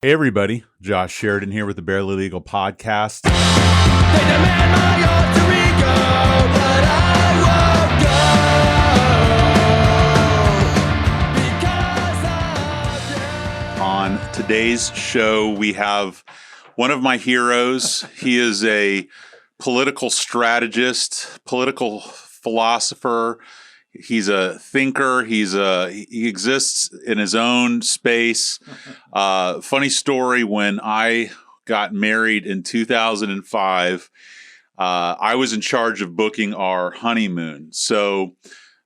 Hey everybody, Josh Sheridan here with the Barely Legal Podcast. They demand my alter ego, but I won't go because of you. On today's show, we have one of my heroes. He is a political strategist, political philosopher. He's a thinker. He exists in his own space. Funny story, when I got married in 2005, I was in charge of booking our honeymoon. So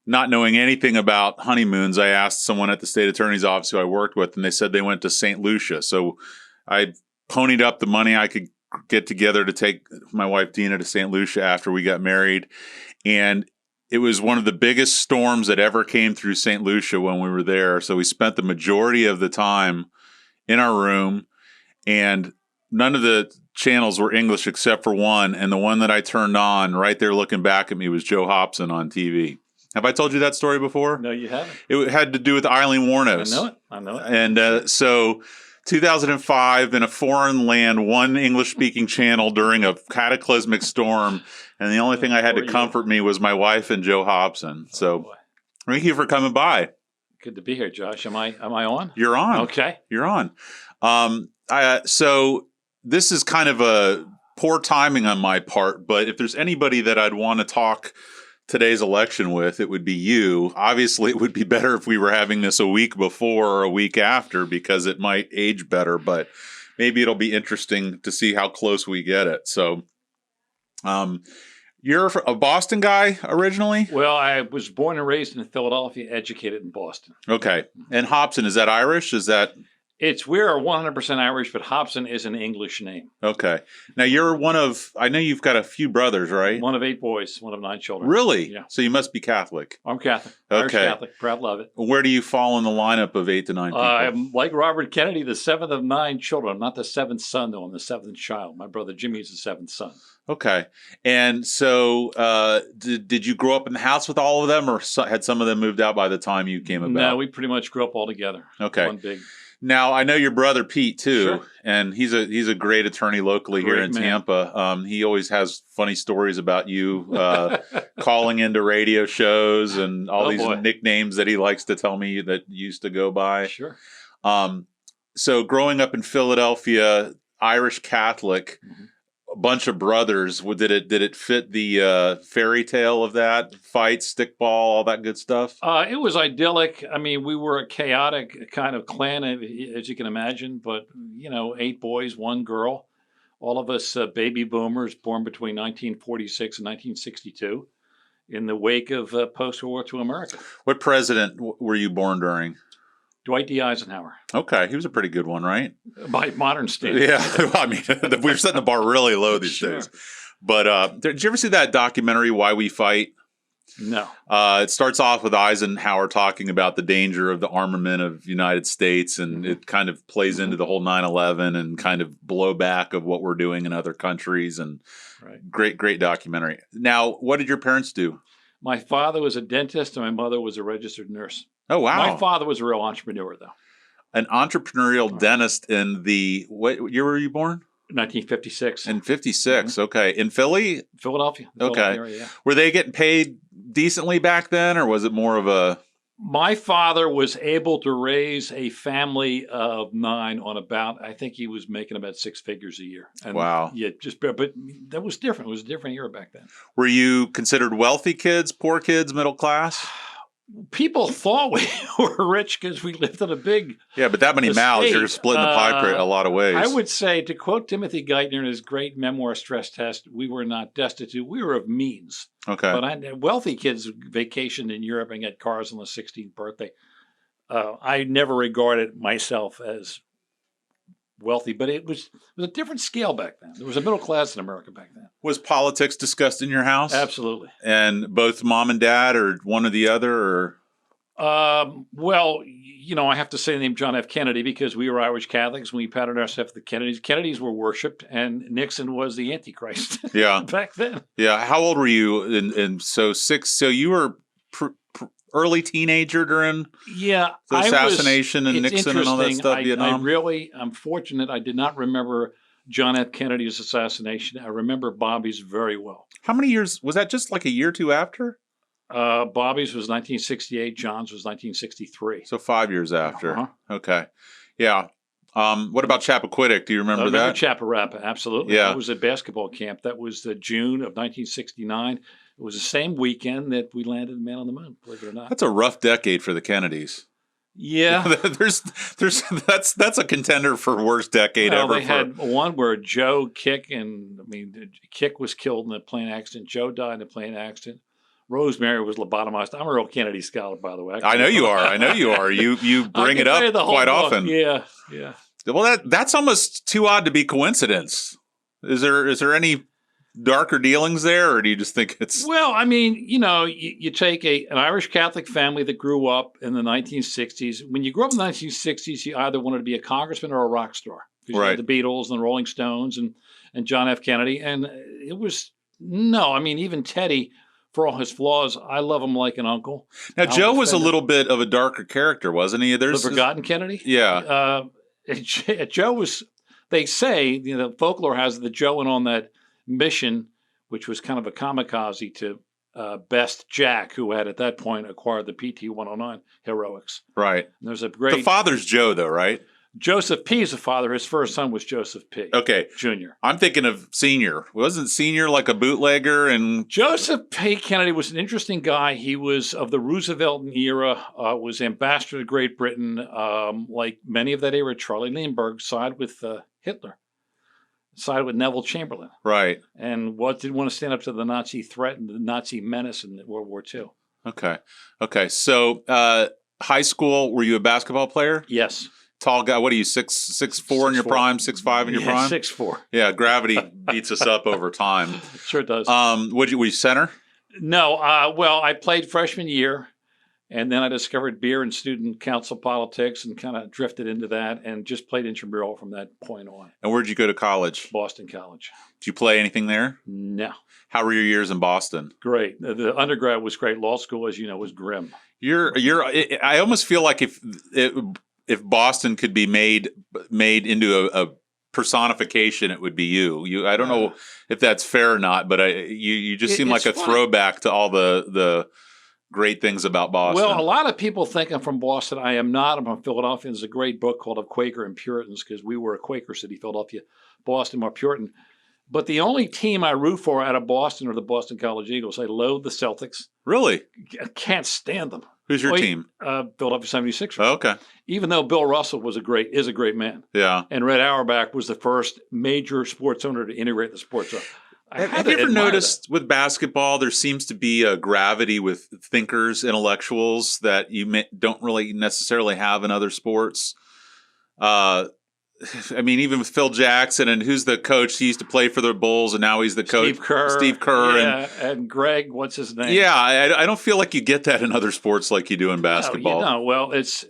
not knowing anything about honeymoons, I asked someone at the state attorney's office who I worked with, and they said they went to St. Lucia. So I ponied up the money I could get together to take my wife Dina to St. Lucia after we got married. And it was one of the biggest storms that ever came through St. Lucia when we were there. So we spent the majority of the time in our room, and none of the channels were English except for one. And the one that I turned on right there looking back at me was Joe Hobson on TV. Have I told you that story before? No, you haven't. It had to do with Aileen Wuornos. I know it. And so 2005, in a foreign land, one English-speaking channel during a cataclysmic storm, and the only thing I had to comfort me was my wife and Joe Hobson. So thank you for coming by. Good to be here, Josh. Am I on? You're on. Okay. You're on. So this is kind of a poor timing on my part, but if there's anybody that I'd want to talk today's election with, it would be you. Obviously, it would be better if we were having this a week before or a week after, because it might age better, but maybe it'll be interesting to see how close we get it. So you're a Boston guy originally? Well, I was born and raised in Philadelphia, educated in Boston. Okay. And Hobson, is that Irish? Is that... We're 100% Irish, but Hobson is an English name. Okay. Now you're I know you've got a few brothers, right? One of 8 boys, one of 9 children. Really? Yeah. So you must be Catholic. I'm Catholic. Okay. Irish Catholic. Proud to love it. Where do you fall in the lineup of 8 to 9 people? I'm like Robert Kennedy, the 7th of 9 children. I'm not the 7th son, though. I'm the 7th child. My brother Jimmy is the 7th son. Okay. And so did you grow up in the house with all of them, or had some of them moved out by the time you came about? No, we pretty much grew up all together. Okay. One big... Now, I know your brother Pete, too, Sure. and he's a great attorney locally here in Tampa. He always has funny stories about you calling into radio shows and all these nicknames that he likes to tell me that used to go by. Sure. So growing up in Philadelphia, Irish Catholic, a bunch of brothers, did it fit the fairy tale of that? Fights, stickball, all that good stuff? It was idyllic. I mean, we were a chaotic kind of clan, as you can imagine, but, 8 boys, 1 girl. All of us baby boomers born between 1946 and 1962 in the wake of post-World War II America. What president were you born during? Dwight D. Eisenhower. Okay, he was a pretty good one, right? By modern standards. Yeah, I mean, we're setting the bar really low these days. But did you ever see that documentary, Why We Fight? No. It starts off with Eisenhower talking about the danger of the armament of the United States, and it kind of plays into the whole 9/11 and kind of blowback of what we're doing in other countries. And great documentary. Now, what did your parents do? My father was a dentist, and my mother was a registered nurse. Oh, wow. My father was a real entrepreneur, though. An entrepreneurial dentist in what year were you born? 1956. In 56, okay. In Philly? Philadelphia. Okay. Area, yeah. Were they getting paid decently back then, or was it more of a... My father was able to raise a family of 9 on about, I think he was making about 6 figures a year. And wow. Yeah, but that was different. It was a different era back then. Were you considered wealthy kids, poor kids, middle class? People thought we were rich because we lived in a big but that many mouths, you're splitting the pie a lot of ways. I would say, to quote Timothy Geithner in his great memoir Stress Test, we were not destitute. We were of means. Okay. But wealthy kids vacationed in Europe and got cars on the 16th birthday. I never regarded myself as wealthy, but it was a different scale back then. There was a middle class in America back then. Was politics discussed in your house? Absolutely. And both mom and dad, or one or the other, or? Well, I have to say the name John F. Kennedy because we were Irish Catholics and we patterned ourselves the Kennedys. Kennedys were worshipped, and Nixon was the Antichrist. Yeah. Back then. Yeah. How old were you? So 6. So you were early teenager during Yeah, the assassination and it's Nixon and all that interesting. stuff, Vietnam? I'm fortunate. I did not remember John F. Kennedy's assassination. I remember Bobby's very well. How many years was that? Just like a year or two after? Bobby's was 1968. John's was 1963. So 5 years after. Uh-huh. Okay. Yeah. What about Chappaquiddick? Do you remember that? Chaparrapa, absolutely. Yeah. That was a basketball camp. That was the June of 1969. It was the same weekend that we landed Man on the Moon, believe it or not. That's a rough decade for the Kennedys. Yeah. That's a contender for worst decade ever. They had one where Joe, Kick, Kick was killed in a plane accident. Joe died in a plane accident. Rosemary was lobotomized. I'm a real Kennedy scholar, by the way. I know you are. You bring it up quite often. Yeah. Well, that's almost too odd to be coincidence. Is there any darker dealings there, or do you just think it's? Well, I mean, you take an Irish Catholic family that grew up in the 1960s. When you grew up in the 1960s, you either wanted to be a congressman or a rock star. Because you had the Beatles and the Rolling Stones and John F. Kennedy. And it was, even Teddy, for all his flaws, I love him like an uncle. Now, Joe was a little bit of a darker character, wasn't he? The Forgotten Kennedy? Yeah. Joe was, they say, folklore has that Joe went on that mission, which was kind of a kamikaze to Best Jack, who had at that point acquired the PT-109 heroics. Right. And there's a great... The father's Joe, though, right? Joseph P. is the father. His first son was Joseph P. Okay. Jr. I'm thinking of Senior. Wasn't Senior like a bootlegger? And Joseph P. Kennedy was an interesting guy. He was of the Roosevelt era, was ambassador to Great Britain. Like many of that era, Charlie Lindbergh sided with Hitler, sided with Neville Chamberlain. Right. And didn't want to stand up to the Nazi threat and the Nazi menace in World War II. Okay. So high school, were you a basketball player? Yes. Tall guy. What are you, 6'4" in your prime, 6'5" in your prime? 6'4". Yeah, gravity beats us up over time. Sure does. Were you center? No. Well, I played freshman year, and then I discovered beer and student council politics and kind of drifted into that and just played intramural from that point on. And where'd you go to college? Boston College. Did you play anything there? No. How were your years in Boston? Great. The undergrad was great. Law school, as you know, was grim. I almost feel like if Boston could be made into a personification, it would be you. I don't know if that's fair or not, but you just seem like a throwback to all the great things about Boston. Well, a lot of people think I'm from Boston. I am not. I'm from Philadelphia. There's a great book called Of Quaker and Puritans, because we were a Quaker city, Philadelphia. Boston, more Puritan. But the only team I root for out of Boston are the Boston College Eagles. I loathe the Celtics. Really? I can't stand them. Who's your team? Philadelphia 76ers. Oh, okay. Even though Bill Russell is a great man. Yeah. And Red Auerbach was the first major sports owner to integrate the sports. Have you ever noticed with basketball, there seems to be a gravity with thinkers, intellectuals that you don't really necessarily have in other sports? Even with Phil Jackson, and who's the coach? He used to play for the Bulls, and now he's the coach. Steve Kerr. Yeah, and Greg, what's his name? Yeah, I don't feel like you get that in other sports like you do in basketball. Well, it's,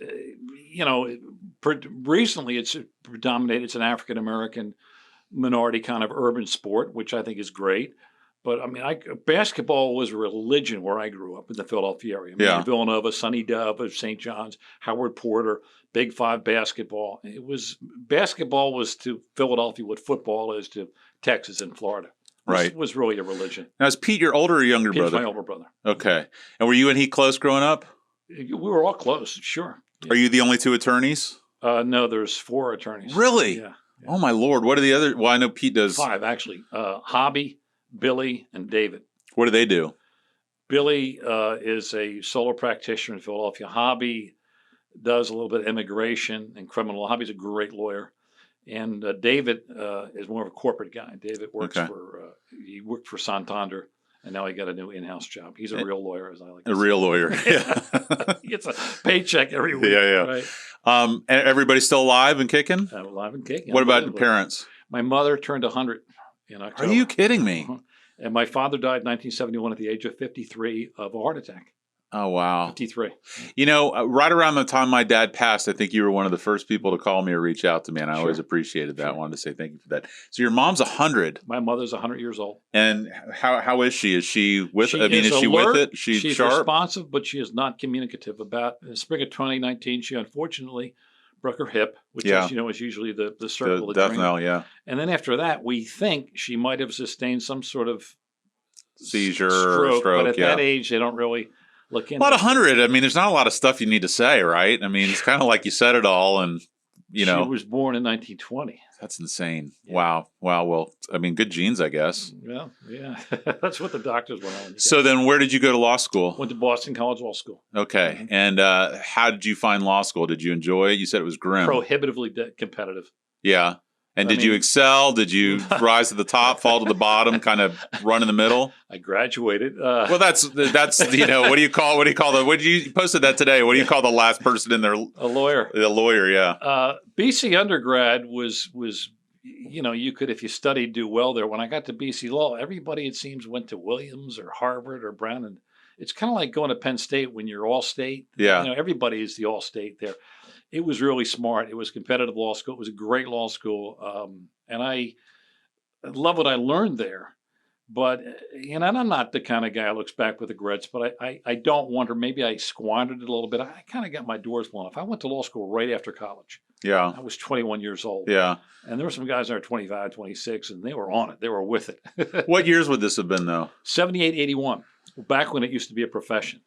recently it's predominated. It's an African-American minority kind of urban sport, which I think is great. But, basketball was a religion where I grew up in the Philadelphia area. Villanova, Sonny Dove of St. John's, Howard Porter, Big Five basketball. Basketball was to Philadelphia what football is to Texas and Florida. It was really a religion. Now, is Pete your older or younger brother? Pete's my older brother. Okay. And were you and he close growing up? We were all close, sure. Yeah. Are you the only two attorneys? No, there's 4 attorneys. Really? Yeah. Oh, my Lord. What are the other? Well, I know Pete does. 5, actually. Hobby, Billy, and David. What do they do? Billy is a solo practitioner in Philadelphia. Hobby does a little bit of immigration and criminal law. Hobby's a great lawyer. And David is more of a corporate guy. David works he worked for Santander, and now he got a new in-house job. He's a real lawyer, as I like to say. A real lawyer, yeah. He gets a paycheck every week. Yeah. Right? And everybody's still alive and kicking? Alive and kicking. What about your parents? My mother turned 100 in October. Are you kidding me? And my father died in 1971 at the age of 53 of a heart attack. Oh, wow. 53. You know, right around the time my dad passed, I think you were one of the first people to call me or reach out to me, and I always appreciated that. I wanted to say thank you for that. So your mom's 100. My mother's 100 years old. And how is she? Is she with? She I mean, is she alert, with it? She's sharp, responsive, but she is not communicative. About in the spring of 2019, she unfortunately broke her hip, which is, is usually the circle of the death knell, yeah. And then after that, we think she might have sustained some sort of seizure stroke, or but at that age, they don't really look into. About 100. I mean, there's not a lot of stuff you need to say, right? I mean, it's kind of like you said it all, and she was born in 1920. That's insane. Yeah. Wow. Well, I mean, good genes, I guess. Well, yeah. That's what the doctors went on. So then where did you go to law school? Went to Boston College Law School. Okay. Mm-hmm. And how did you find law school? Did you enjoy it? You said it was grim. Prohibitively competitive. Yeah. And did you excel? Did you rise to the top, fall to the bottom, kind of run in the middle? I graduated. Well, that's what do you you posted that today? What do you call the last person in there? A lawyer. A lawyer, yeah. BC undergrad was you could, if you studied, do well there. When I got to BC Law, everybody, it seems, went to Williams or Harvard or Brown, and it's kind of like going to Penn State when you're all state. Yeah. Everybody is the all state there. It was really smart. It was competitive law school. It was a great law school. And I love what I learned there. But, and I'm not the kind of guy who looks back with regrets, but I don't wonder, maybe I squandered it a little bit. I kind of got my doors blown off. I went to law school right after college. Yeah. I was 21 years old. Yeah. And there were some guys that are 25, 26, and they were on it. They were with it. What years would this have been, though? 78, 81, back when it used to be a profession.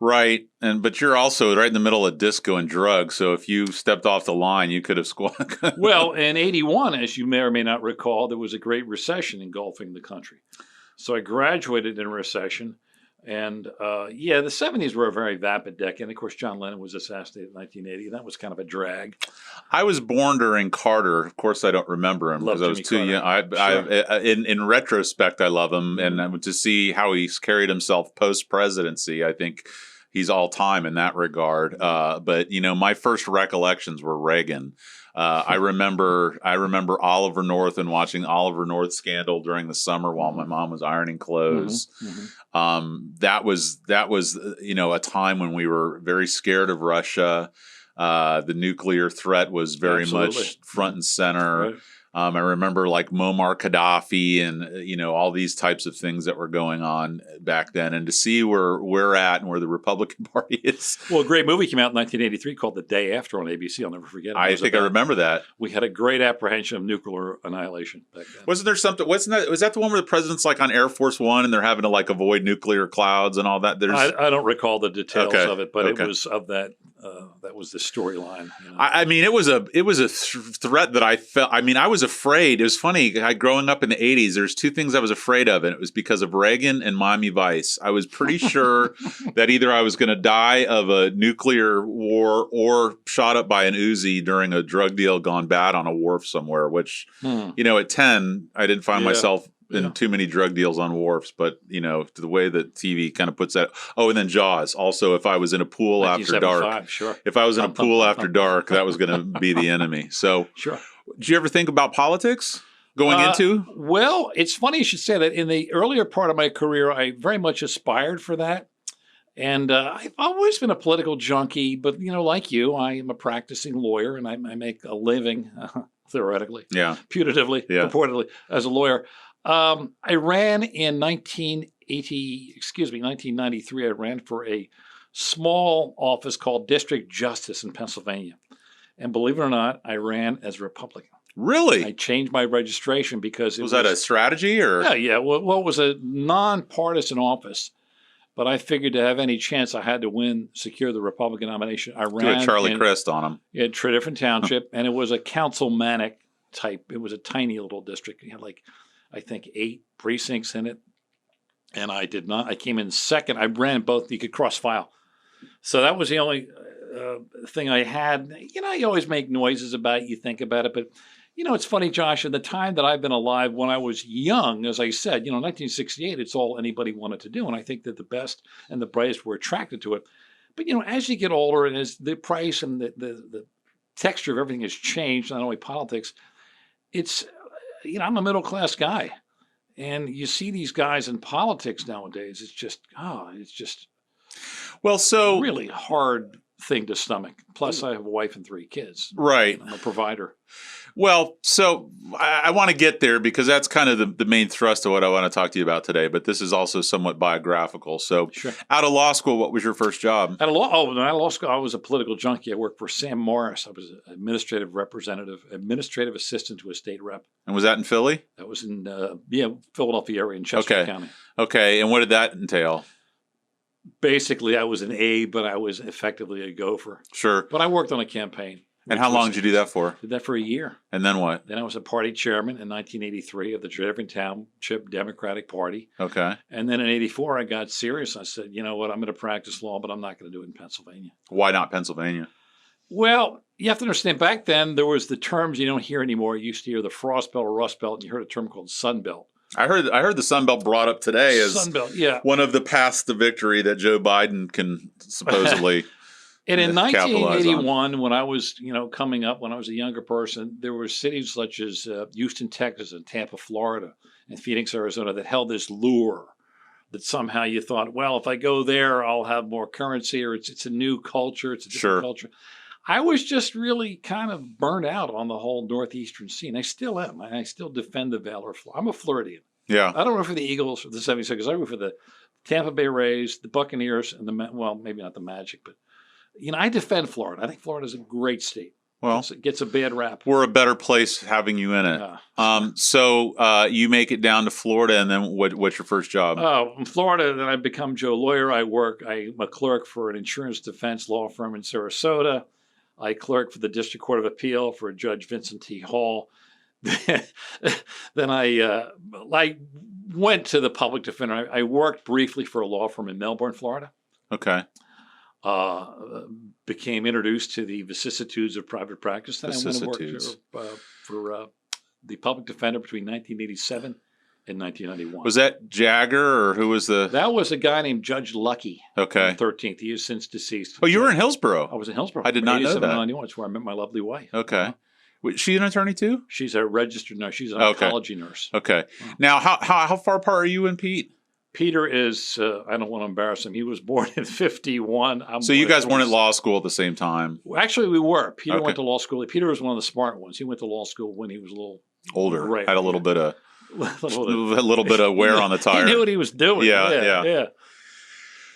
Right. But you're also right in the middle of disco and drugs. So if you stepped off the line, you could have squat. Well, in 81, as you may or may not recall, there was a great recession engulfing the country. So I graduated in a recession. And the 70s were a very vapid decade. Of course, John Lennon was assassinated in 1980. And that was kind of a drag. I was born during Carter. Of course, I don't remember him because I was too young. In retrospect, I love him. And to see how he's carried himself post-presidency, I think he's all time in that regard. But my first recollections were Reagan. I remember Oliver North and watching Oliver North Scandal during the summer while my mom was ironing clothes. That was a time when we were very scared of Russia. The nuclear threat was very much front and center. Right. I remember like Muammar Gaddafi and, all these types of things that were going on back then. And to see where we're at and where the Republican Party is. Well, a great movie came out in 1983 called The Day After on ABC. I'll never forget it. I think I remember that. We had a great apprehension of nuclear annihilation back then. Was that the one where the president's like on Air Force One and they're having to like avoid nuclear clouds and all that? I don't recall the details of it, but it was of that. That was the storyline. I mean, it was a threat that I felt. I mean, I was afraid. It was funny. Growing up in the 80s, there's two things I was afraid of, and it was because of Reagan and Miami Vice. I was pretty sure that either I was going to die of a nuclear war or shot up by an Uzi during a drug deal gone bad on a wharf somewhere, which, at 10, I didn't find myself in too many drug deals on wharfs, but the way that TV kind of puts that. Oh, and then Jaws. Also, if I was in a pool after dark, if I was in a pool after dark, that was going to be the enemy. So, sure. Did you ever think about politics going into? Well, it's funny you should say that. In the earlier part of my career, I very much aspired for that. And I've always been a political junkie, but, like you, I am a practicing lawyer and I make a living, theoretically, putatively, purportedly, as a lawyer. I ran in 1993. I ran for a small office called District Justice in Pennsylvania. And believe it or not, I ran as a Republican. Really? I changed my registration because was that a strategy or? Yeah. Well, it was a nonpartisan office, but I figured to have any chance I had to secure the Republican nomination. I ran. Do a Charlie Crist on him. Yeah, different township, and it was a councilmanic type. It was a tiny little district. It had I think 8 precincts in it. And I did not. I came in second. I ran both. You could cross file. So that was the only thing I had. You always make noises about it. You think about it. But, it's funny, Josh, in the time that I've been alive, when I was young, as I said, 1968, it's all anybody wanted to do. And I think that the best and the brightest were attracted to it. But, as you get older and as the price and the texture of everything has changed, not only politics, it's... I'm a middle-class guy, and you see these guys in politics nowadays. It's just Well, so Really hard thing to stomach. Plus, I have a wife and 3 kids. right. I'm a provider. Well, so I want to get there because that's kind of the main thrust of what I want to talk to you about today. But this is also somewhat biographical. So, Sure. out of law school, what was your first job? At law school, I was a political junkie. I worked for Sam Morris. I was an administrative assistant to a state rep. And was that in Philly? That was in Philadelphia area in Chester County. Okay. And what did that entail? Basically, I was an aide, but I was effectively a gopher. Sure. But I worked on a campaign. And how long did you do that for? Did that for a year. And then what? Then I was a party chairman in 1983 of the Driven Township Democratic Party. Okay. And then in 84, I got serious. I said, you know what, I'm going to practice law, but I'm not going to do it in Pennsylvania. Why not Pennsylvania? Well, you have to understand, back then, there was the terms you don't hear anymore. You used to hear the Frost Belt or Rust Belt, and you heard a term called Sun Belt. I heard the Sun Belt brought up today as Sun Belt, yeah. one of the paths to victory that Joe Biden can supposedly And in capitalize on. 1981, when I was, coming up, when I was a younger person, there were cities such as Houston, Texas, and Tampa, Florida, and Phoenix, Arizona, that held this lure that somehow you thought, well, if I go there, I'll have more currency, or it's a new culture, it's a different culture. I was just really kind of burnt out on the whole Northeastern scene. I still am. I still defend the Valor. I'm a Floridian. Yeah. I don't root for the Eagles or the 76ers. I root for the Tampa Bay Rays, the Buccaneers, and maybe not the Magic, but I defend Florida. I think Florida is a great state. Well, it gets a bad rap. We're a better place having you in it. So you make it down to Florida, and then what's your first job? Oh, in Florida, then I become Joe Lawyer. I'm a clerk for an insurance defense law firm in Sarasota. I clerk for the District Court of Appeal for Judge Vincent T. Hall. Then I went to the public defender. I worked briefly for a law firm in Melbourne, Florida. Okay. Became introduced to the vicissitudes of private practice. Then I went and worked for the public defender between 1987 and 1991. Was that Jagger, or who was the? That was a guy named Judge Lucky. Okay. 13th. He is since deceased. Oh, you were in Hillsborough. I was in Hillsborough. I did not know that. 91. That's where I met my lovely wife. Okay. Was she an attorney too? She's a registered nurse. She's an oncology nurse. Okay. Now, how far apart are you and Pete? Peter is, I don't want to embarrass him. He was born in 51. So you guys weren't at law school at the same time? Actually, we were. Peter went to law school. Peter was one of the smart ones. He went to law school when he was a little older. Right. Had a little bit of wear on the tire. He knew what he was doing. Yeah.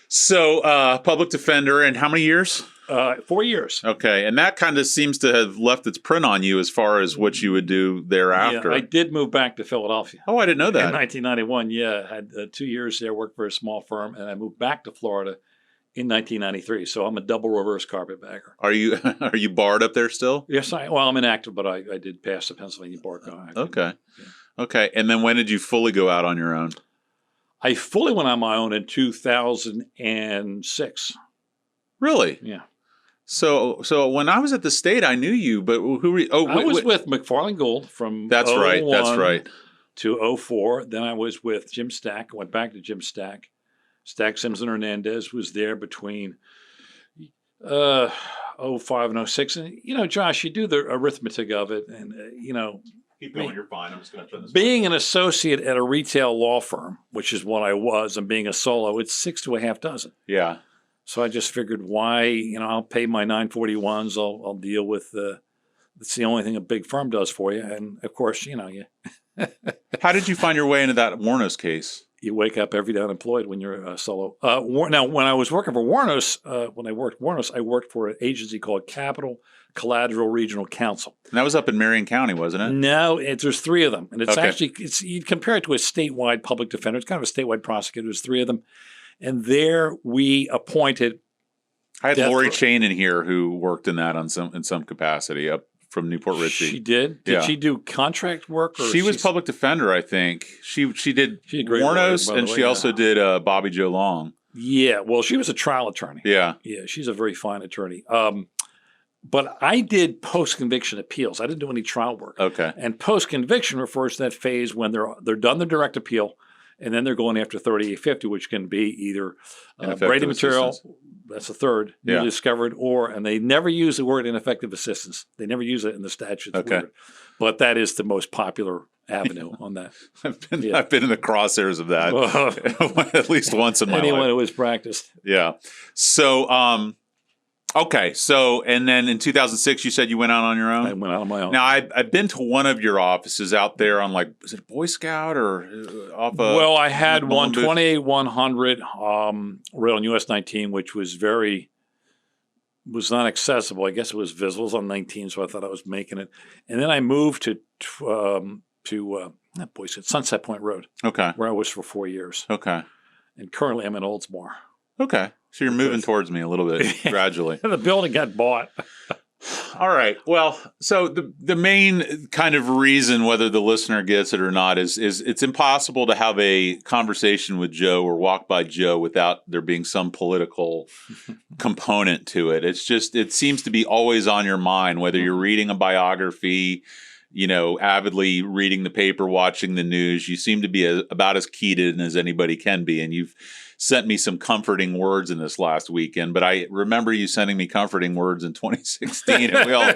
So public defender, and how many years? 4 years. Okay, and that kind of seems to have left its print on you as far as what you would do thereafter. Yeah, I did move back to Philadelphia. Oh, I didn't know that. In 1991, I had 2 years there, worked for a small firm, and I moved back to Florida in 1993. So I'm a double reverse carpetbagger. Are you barred up there still? Yes, I'm inactive, but I did pass the Pennsylvania bar. Okay. Yeah. Okay, and then when did you fully go out on your own? I fully went on my own in 2006. Really? Yeah. So when I was at the state, I knew you, but who were you? Oh, I was with McFarland Gould from That's right to 04. Then I was with Jim Stack. I went back to Jim Stack. Stack Simpson Hernandez was there between 05 and 06. And, Josh, you do the arithmetic of it. And, keep going, you're fine. I'm just going to turn this. Being an associate at a retail law firm, which is what I was, and being a solo, it's 6 to a half dozen. Yeah. So I just figured, why, I'll pay my 941s. I'll deal with it's the only thing a big firm does for you. And of course, How did you find your way into that Wuornos case? You wake up every day unemployed when you're a solo. Now, when I was working for Wuornos, I worked for an agency called Capital Collateral Regional Counsel. And that was up in Marion County, wasn't it? No, there's 3 of them. And it's actually, you'd compare it to a statewide public defender. It's kind of a statewide prosecutor. There's 3 of them. And there we appointed. I had Lori Chain in here who worked in that in some capacity up from Newport Richey. She did. Did she do contract work? Or she was public defender, I think. She did Wuornos, and she also did Bobby Joe Long. Yeah, well, she was a trial attorney. Yeah, she's a very fine attorney. But I did post-conviction appeals. I didn't do any trial work. Okay. And post-conviction refers to that phase when they're done the direct appeal. And then they're going after 3850, which can be either Brady material, that's the third, newly discovered, and they never use the word ineffective assistance. They never use it in the statute. Okay. But that is the most popular avenue on that. I've been in the crosshairs of that at least once in my life. Anyone who has practiced. Yeah. So, okay. So, and then in 2006, you said you went out on your own? I went out on my own. Now, I've been to one of your offices out there on is it Boy Scout or off of? Well, I had Mullen Booth? 128-100 right on US 19, which was not accessible. I guess it was visible. It was on 19, so I thought I was making it. And then I moved to not Boy Scout, Sunset Point Road. Okay. Where I was for 4 years. Okay. And currently I'm in Oldsmore. Okay. So you're moving towards me a little bit gradually. The building got bought. All right. Well, so the main kind of reason whether the listener gets it or not is it's impossible to have a conversation with Joe or walk by Joe without there being some political component to it. It's just, it seems to be always on your mind, whether you're reading a biography, avidly reading the paper, watching the news. You seem to be about as keyed in as anybody can be. And you've sent me some comforting words in this last weekend, but I remember you sending me comforting words in 2016, and we all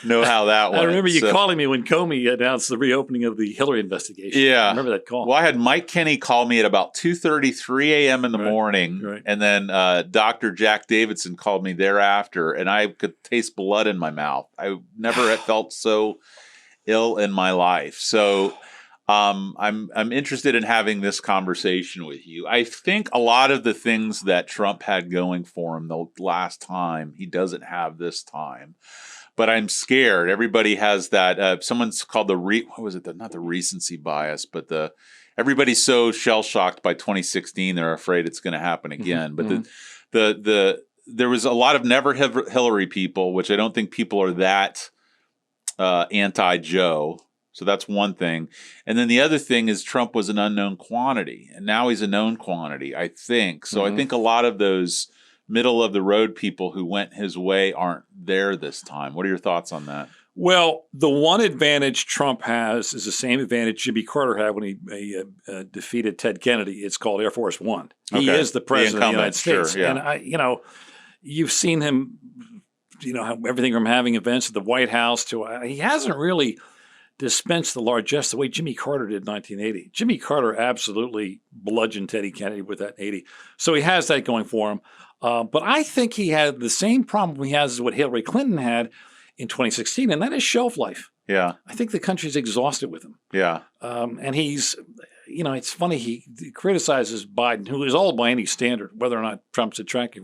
know how that went. I remember you calling me when Comey announced the reopening of the Hillary investigation. Yeah. I remember that call. Well, I had Mike Kinney call me at about 2:33 a.m. in the morning, and then Dr. Jack Davidson called me thereafter, and I could taste blood in my mouth. I never had felt so ill in my life. So I'm interested in having this conversation with you. I think a lot of the things that Trump had going for him the last time, he doesn't have this time. But I'm scared. Everybody has that. Someone's called not the recency bias, but everybody's so shell shocked by 2016 they're afraid it's going to happen again. But there was a lot of never Hillary people, which I don't think people are that anti-Joe. So that's one thing. And then the other thing is Trump was an unknown quantity, and now he's a known quantity, I think. So I think a lot of those middle-of-the-road people who went his way aren't there this time. What are your thoughts on that? Well, the one advantage Trump has is the same advantage Jimmy Carter had when he defeated Ted Kennedy. It's called Air Force One. He is the president of the United States. Sure, yeah. And you've seen him, everything from having events at the White House to he hasn't really dispensed the largesse the way Jimmy Carter did in 1980. Jimmy Carter absolutely bludgeoned Teddy Kennedy with that in 80. So he has that going for him. But I think he had the same problem he has as what Hillary Clinton had in 2016, and that is shelf life. Yeah. I think the country's exhausted with him. Yeah. And he's, it's funny, he criticizes Biden, who is old by any standard, whether or not Trump's attractive.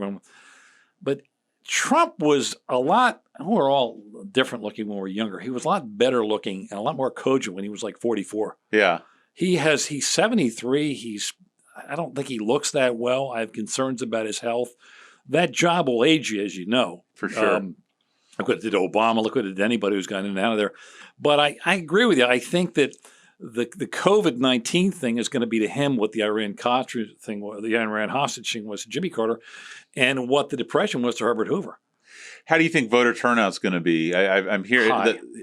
But Trump was we're all different looking when we were younger. He was a lot better looking and a lot more cogent when he was like 44. Yeah. He's 73. I don't think he looks that well. I have concerns about his health. That job will age you, as you know. For sure. Look what it did to Obama. Look what it did to anybody who's gotten in and out of there. But I agree with you. I think that the COVID-19 thing is going to be to him what the Iran hostage thing was to Jimmy Carter, and what the Depression was to Herbert Hoover. How do you think voter turnout's going to be? I'm hearing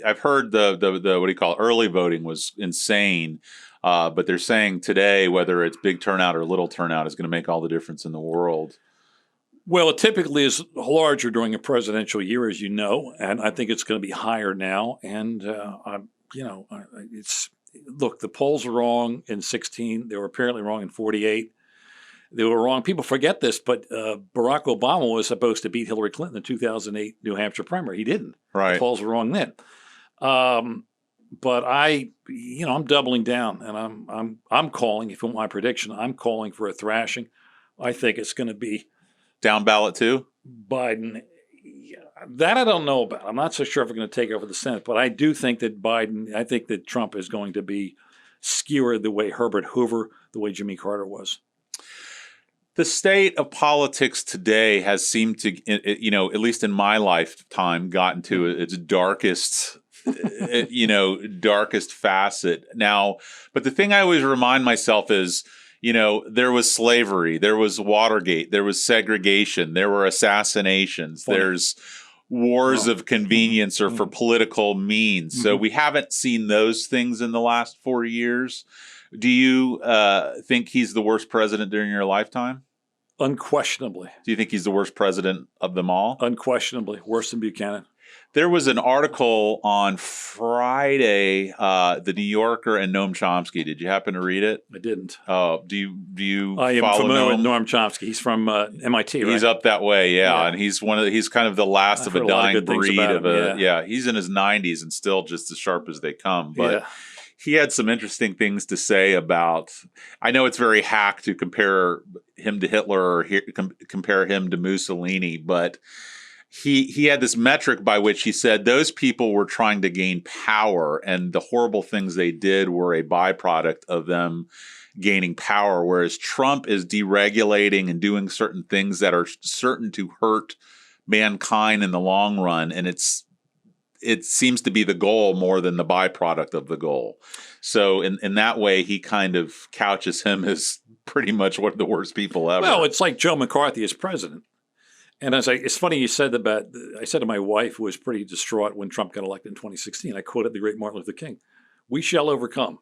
I've heard the what do you call it? Early voting was insane, but they're saying today whether it's big turnout or little turnout is going to make all the difference in the world. Well, it typically is larger during a presidential year, as you know, and I think it's going to be higher now. And look, the polls were wrong in 16. They were apparently wrong in 48. They were wrong. People forget this, but Barack Obama was supposed to beat Hillary Clinton in the 2008 New Hampshire primary. He didn't. Right. The polls were wrong then. But I'm doubling down, and I'm calling. If you want my prediction, I'm calling for a thrashing. I think it's going to be down ballot too. Biden. That I don't know about. I'm not so sure if we're going to take over the Senate, but I do think that I think that Trump is going to be skewered the way Herbert Hoover, the way Jimmy Carter was. The state of politics today has seemed to, at least in my lifetime, gotten to its darkest, darkest facet now. But the thing I always remind myself is, there was slavery, there was Watergate, there was segregation, there were assassinations, there's wars of convenience or for political means. So we haven't seen those things in the last 4 years. Do you think he's the worst president during your lifetime? Unquestionably. Do you think he's the worst president of them all? Unquestionably. Worse than Buchanan. There was an article on Friday, the New Yorker and Noam Chomsky. Did you happen to read it? I didn't. Do you I am follow familiar with Noam? Norm Chomsky. He's from MIT, right? He's up that way, Yeah. and he's he's kind of the last I've of a heard a lot of dying good things breed about of him, a He's in his 90s and still just as sharp as they come. But he had some interesting things to say about. I know it's very hack to compare him to Hitler or compare him to Mussolini, but he had this metric by which he said those people were trying to gain power, and the horrible things they did were a byproduct of them gaining power, whereas Trump is deregulating and doing certain things that are certain to hurt mankind in the long run, and it seems to be the goal more than the byproduct of the goal. So in that way, he kind of couches him as pretty much one of the worst people ever. Well, it's like Joe McCarthy as president. And it's funny you said about, I said to my wife, who was pretty distraught when Trump got elected in 2016, I quoted the great Martin Luther King, "We shall overcome."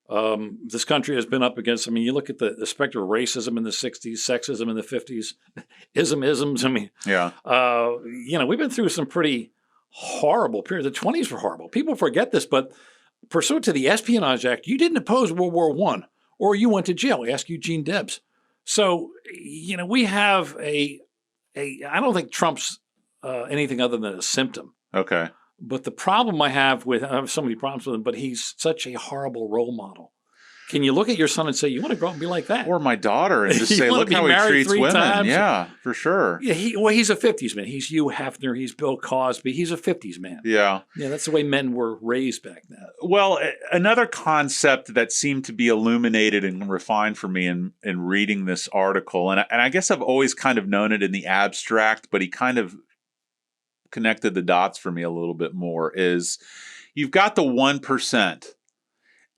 This country has been up against, I mean, you look at the specter of racism in the 60s, sexism in the 50s, isms. I mean, we've been through some pretty horrible periods. The 20s were horrible. People forget this, but pursuant to the Espionage Act, you didn't oppose World War I, or you went to jail. Ask Eugene Debs. So, we have I don't think Trump's anything other than a symptom. Okay. But the problem I have so many problems with him, but he's such a horrible role model. Can you look at your son and say, you want to grow up and be like that? Or my daughter and just say, look how he treats women. Times. Yeah, for sure. Yeah, he's a 50s man. He's Hugh Hefner. He's Bill Cosby. He's a 50s man. Yeah. Yeah, that's the way men were raised back then. Well, another concept that seemed to be illuminated and refined for me in reading this article, and I guess I've always kind of known it in the abstract, but he kind of connected the dots for me a little bit more, is you've got the 1%.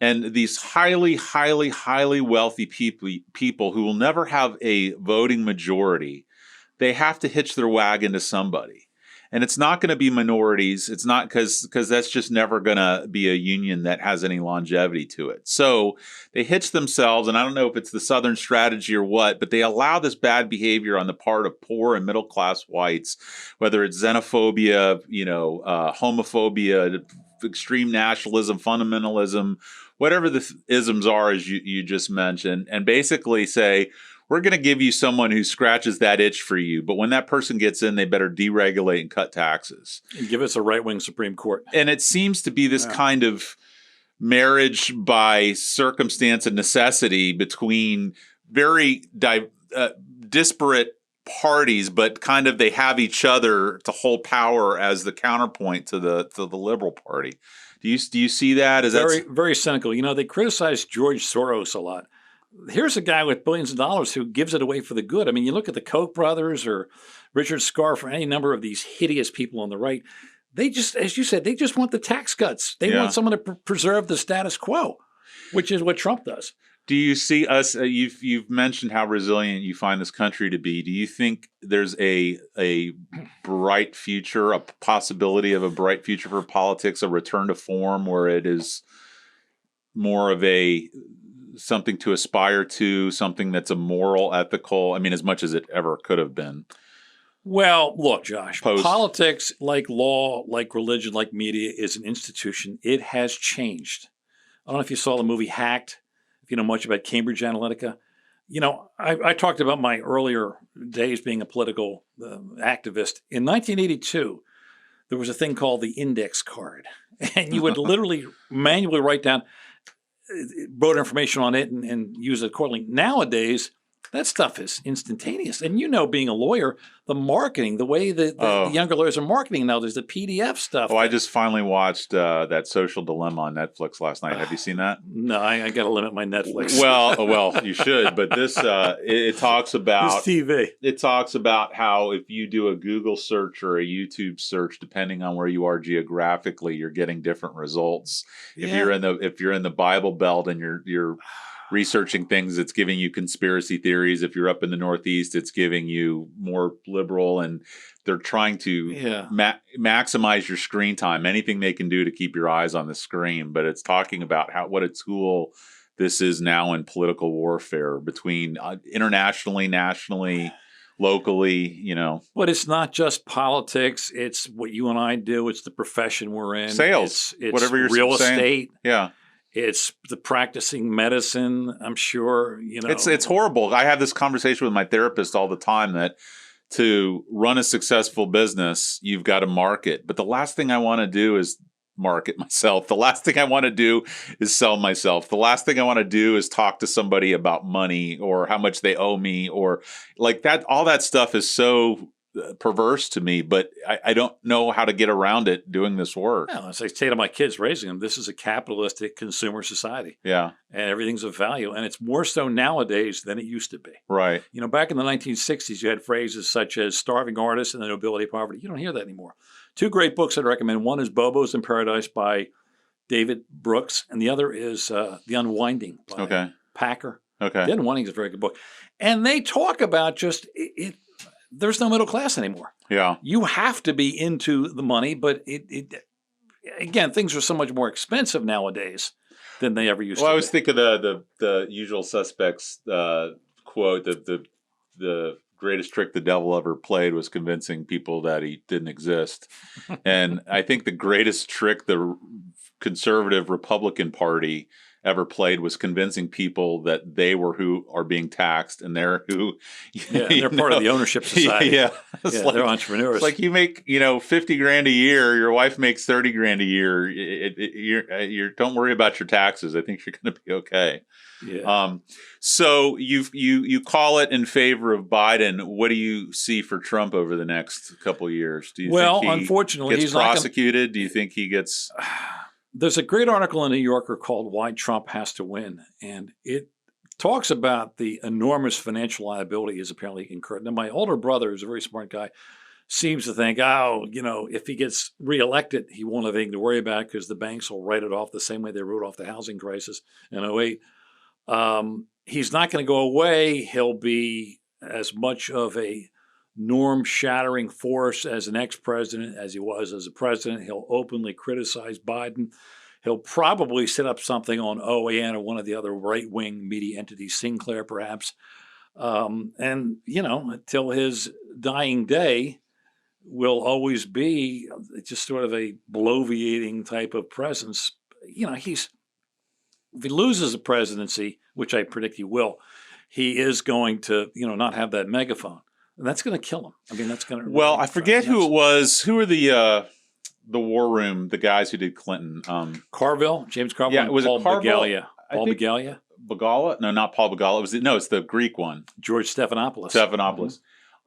And these highly, highly, highly wealthy people who will never have a voting majority, they have to hitch their wagon to somebody. And it's not going to be minorities. It's not because that's just never going to be a union that has any longevity to it. So they hitch themselves, and I don't know if it's the Southern strategy or what, but they allow this bad behavior on the part of poor and middle class whites, whether it's xenophobia, homophobia, extreme nationalism, fundamentalism, whatever the isms are, as you just mentioned, and basically say, we're going to give you someone who scratches that itch for you. But when that person gets in, they better deregulate and cut taxes. And give us a right-wing Supreme Court. And it seems to be this kind of marriage by circumstance and necessity between very disparate parties, but kind of they have each other to hold power as the counterpoint to the Liberal Party. Do you see that? Is very, very cynical. They criticize George Soros a lot. Here's a guy with billions of dollars who gives it away for the good. I mean, you look at the Koch brothers or Richard Scarf or any number of these hideous people on the right. They just, as you said, they just want the tax cuts. They want someone to preserve the status quo, which is what Trump does. Do you see us? You've mentioned how resilient you find this country to be. Do you think there's a bright future, a possibility of a bright future for politics, a return to form where it is more of something to aspire to, something that's a moral, ethical? I mean, as much as it ever could have been. Well, look, Josh, politics, like law, like religion, like media, is an institution. It has changed. I don't know if you saw the movie Hacked. If you know much about Cambridge Analytica. I talked about my earlier days being a political activist. In 1982, there was a thing called the index card. And you would literally manually write down voter information on it and use it accordingly. Nowadays, that stuff is instantaneous. And being a lawyer, the marketing, the way the younger lawyers are marketing now, there's the PDF stuff. I just finally watched that Social Dilemma on Netflix last night. Have you seen that? No, I got to limit my Netflix. Well, you should. But this, it talks about this TV. It talks about how if you do a Google search or a YouTube search, depending on where you are geographically, you're getting different results. Yeah. If you're in the Bible Belt and you're researching things, it's giving you conspiracy theories. If you're up in the Northeast, it's giving you more liberal, and they're trying to maximize your screen time, anything they can do to keep your eyes on the screen. But it's talking about what a tool this is now in political warfare between internationally, nationally, locally, you know. But it's not just politics. It's what you and I do. It's the profession we're in. Sales, It's whatever you're real saying. estate. Yeah. It's the practicing medicine. I'm sure, you know. It's horrible. I have this conversation with my therapist all the time that to run a successful business, you've got to market. But the last thing I want to do is market myself. The last thing I want to do is sell myself. The last thing I want to do is talk to somebody about money or how much they owe me or like that. All that stuff is so perverse to me, but I don't know how to get around it doing this work. Yeah, as I say to my kids raising them, this is a capitalistic consumer society. Yeah. And everything's of value. And it's more so nowadays than it used to be. Right. You know, back in the 1960s, you had phrases such as starving artists and the nobility of poverty. You don't hear that anymore. Two great books I'd recommend. One is Bobo's in Paradise by David Brooks, and the other is The Unwinding by Packer. Okay. The Unwinding is a very good book. And they talk about just there's no middle class anymore. Yeah. You have to be into the money, but again, things are so much more expensive nowadays than they ever used to be. Well, I was thinking the Usual Suspects quote that the greatest trick the devil ever played was convincing people that he didn't exist. And I think the greatest trick the conservative Republican Party ever played was convincing people that they were who are being taxed and they're who they're part of the ownership society. Yeah, like, they're entrepreneurs. It's like you make $50,000 a year, your wife makes $30,000 a year. You don't worry about your taxes. I think you're going to be okay. Yeah. So you call it in favor of Biden. What do you see for Trump over the next couple of years? Do you think he unfortunately, gets he's prosecuted? Do you think he gets? There's a great article in the New Yorker called "Why Trump Has to Win," and it talks about the enormous financial liability he's apparently incurred. Now, my older brother, who's a very smart guy, seems to think, if he gets reelected, he won't have anything to worry about because the banks will write it off the same way they wrote off the housing crisis in 2008. He's not going to go away. He'll be as much of a norm-shattering force as an ex-president as he was as a president. He'll openly criticize Biden. He'll probably set up something on OAN or one of the other right-wing media entities, Sinclair perhaps. Until his dying day, will always be just sort of a bloviating type of presence. If he loses the presidency, which I predict he will, he is going to, not have that megaphone. And that's going to kill him. I mean, that's going to. Well, I forget who it was. Who were the War Room, the guys who did Clinton? Carville, James Carville. Yeah, was Paul it Carville? Begala. Paul Begala. Begala? No, not Paul Begala. It's the Greek one. George Stephanopoulos.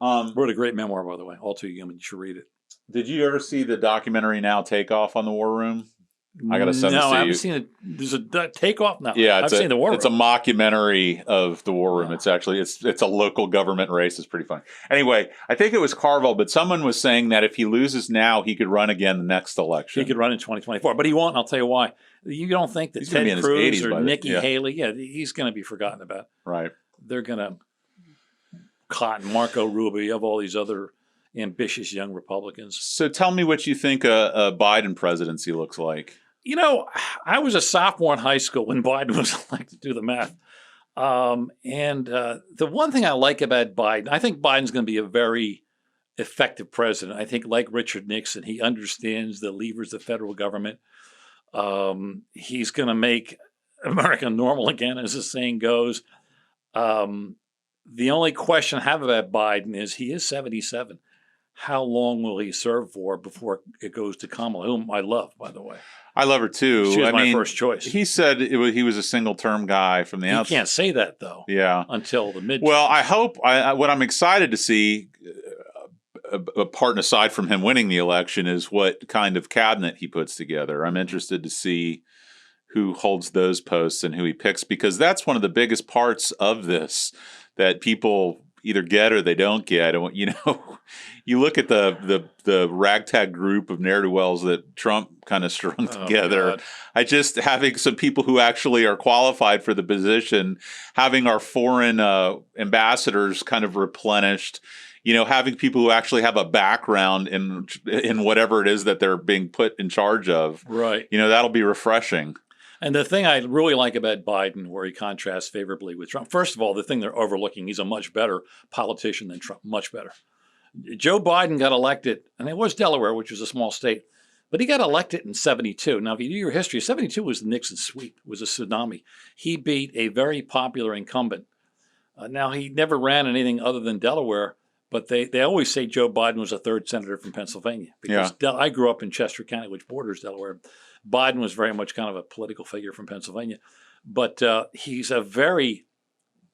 Mm-hmm. Wrote a great memoir, by the way. All too human. You should read it. Did you ever see the documentary Now Takeoff on the War Room? I got to send this to you. No, I haven't seen it. There's a Takeoff now. Yeah, I've seen the War Room. It's a mockumentary of the War Room. It's actually it's a local government race. It's pretty fun. Anyway, I think it was Carville, but someone was saying that if he loses now, he could run again the next election. He could run in 2024, but he won't. And I'll tell you why. You don't think that Ted Cruz or Nikki Haley, he's going to be forgotten about. Right. They're going to cotton Marco Rubio of all these other ambitious young Republicans. So tell me what you think a Biden presidency looks like. I was a sophomore in high school when Biden was elected, do the math. The one thing I like about Biden, I think Biden's going to be a very effective president. I think, like Richard Nixon, he understands the levers of the federal government. He's going to make America normal again, as the saying goes. The only question I have about Biden is he is 77. How long will he serve for before it goes to Kamala, whom I love, by the way? I love her too. She was my first choice. He said he was a single-term guy from the outside. He can't say that, though. Yeah. Until the midterm. Well, I hope what I'm excited to see, apart and aside from him winning the election, is what kind of cabinet he puts together. I'm interested to see who holds those posts and who he picks, because that's one of the biggest parts of this that people either get or they don't get. And you look at the ragtag group of ne'er-do-wells that Trump kind of strung together. I just having some people who actually are qualified for the position, having our foreign ambassadors kind of replenished, having people who actually have a background in whatever it is that they're being put in charge of. Right. That'll be refreshing. And the thing I really like about Biden, where he contrasts favorably with Trump, first of all, the thing they're overlooking, he's a much better politician than Trump, much better. Joe Biden got elected, and it was Delaware, which was a small state, but he got elected in 72. Now, if you do your history, 72 was the Nixon sweep, it was a tsunami. He beat a very popular incumbent. Now, he never ran anything other than Delaware, but they always say Joe Biden was a third senator from Pennsylvania. Because I grew up in Chester County, which borders Delaware. Biden was very much kind of a political figure from Pennsylvania. But he's a very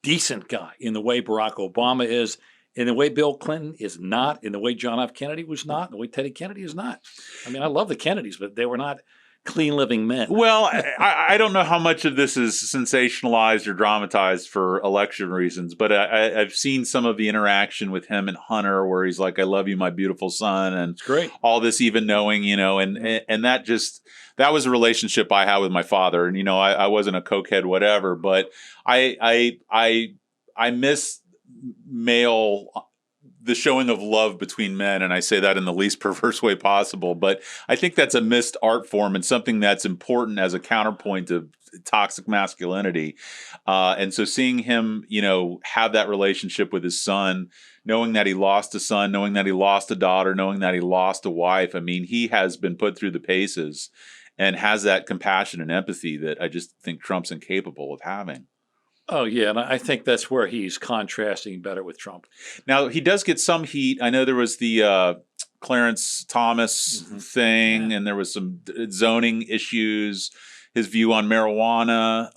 decent guy in the way Barack Obama is, in the way Bill Clinton is not, in the way John F. Kennedy was not, in the way Teddy Kennedy is not. I mean, I love the Kennedys, but they were not clean living men. Well, I don't know how much of this is sensationalized or dramatized for election reasons, but I've seen some of the interaction with him and Hunter where he's like, I love you, my beautiful son. And It's great. All this even knowing, and that was a relationship I had with my father. And, I wasn't a cokehead, whatever, but I miss the showing of love between men, and I say that in the least perverse way possible, but I think that's a missed art form and something that's important as a counterpoint to toxic masculinity. And so seeing him, have that relationship with his son, knowing that he lost a son, knowing that he lost a daughter, knowing that he lost a wife, I mean, he has been put through the paces and has that compassion and empathy that I just think Trump's incapable of having. Oh, yeah, and I think that's where he's contrasting better with Trump. Now, he does get some heat. I know there was the Clarence Thomas thing, and there was some zoning issues, his view on marijuana,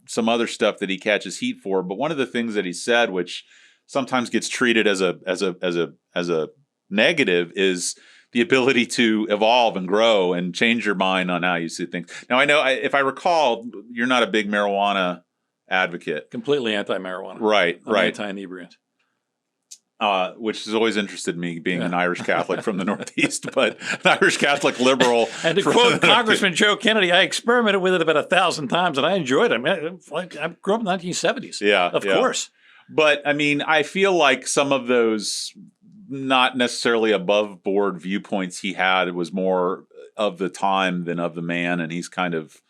some other stuff that he catches heat for. But one of the things that he said, which sometimes gets treated as a negative, is the ability to evolve and grow and change your mind on how you see things. Now, I know, if I recall, you're not a big marijuana advocate. Completely anti-marijuana. Right. Anti-inebriant. Which has always interested me, being an Irish Catholic from the Northeast, but an Irish Catholic liberal. And to quote Congressman Joe Kennedy, I experimented with it about 1,000 times, and I enjoyed it. I mean, I grew up in the 1970s. Yeah. Of course. But, I mean, I feel like some of those not necessarily above board viewpoints he had, it was more of the time than of the man, and he's kind of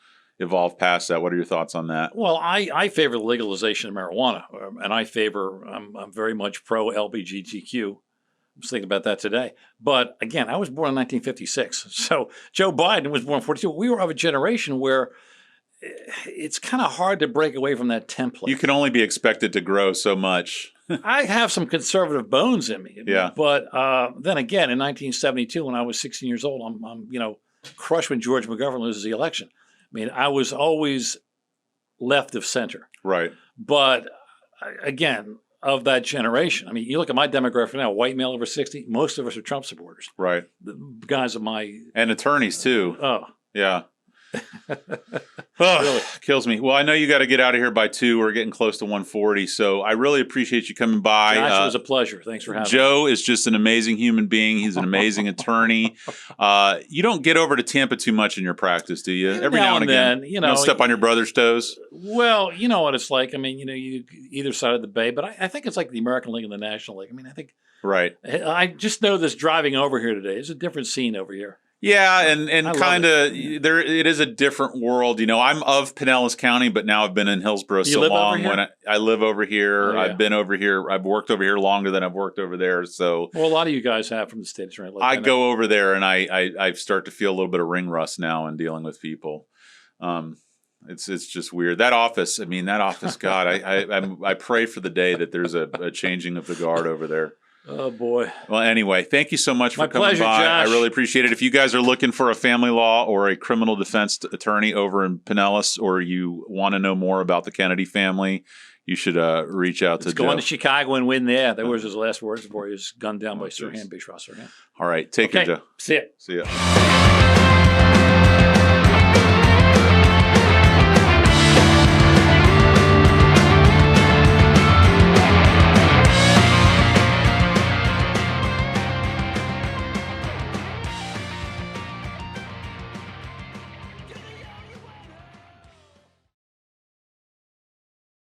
evolved past that. What are your thoughts on that? Well, I favor the legalization of marijuana, and I'm very much pro LGBTQ. I was thinking about that today. But again, I was born in 1956. So Joe Biden was born in 42. We were of a generation where it's kind of hard to break away from that template. You can only be expected to grow so much. I have some conservative bones in me. Yeah. But then again, in 1972, when I was 16 years old, I'm crushed when George McGovern loses the election. I mean, I was always left of center. Right. But again, of that generation, I mean, you look at my demographic now, white male over 60, most of us are Trump supporters. Right. The guys of my... And attorneys, too. Oh. Yeah. Really kills me. Well, I know you got to get out of here by 2. We're getting close to 1:40, so I really appreciate you coming by. Josh, it was a pleasure. Thanks for having me. Joe is just an amazing human being. He's an amazing attorney. You don't get over to Tampa too much in your practice, do you? Every now and again. Then, you don't step on your brother's toes? Well, you know what it's like. I mean, you either side of the bay, but I think it's like the American League and the National League. I mean, I think... Right. I just know this driving over here today. It's a different scene over here. Yeah, and kind of it is a different world. I'm of Pinellas County, but now I've been in Hillsborough so long. When I live over here, yeah. I've been over here. I've worked over here longer than I've worked over there. So, well, a lot of you guys have from the States, right? I go over there, and I start to feel a little bit of ring rust now in dealing with people. It's just weird. That office, God, I pray for the day that there's a changing of the guard over there. Oh, boy. Well, anyway, thank you so much for coming pleasure, by. Josh. I really appreciate it. If you guys are looking for a family law or a criminal defense attorney over in Pinellas, or you want to know more about the Kennedy family, you should reach out to Joe. Going to Chicago and win there. That was his last words before he was gunned down by Sirhan Bishwa Sirhan. All right. Take care, Joe. See ya. See ya.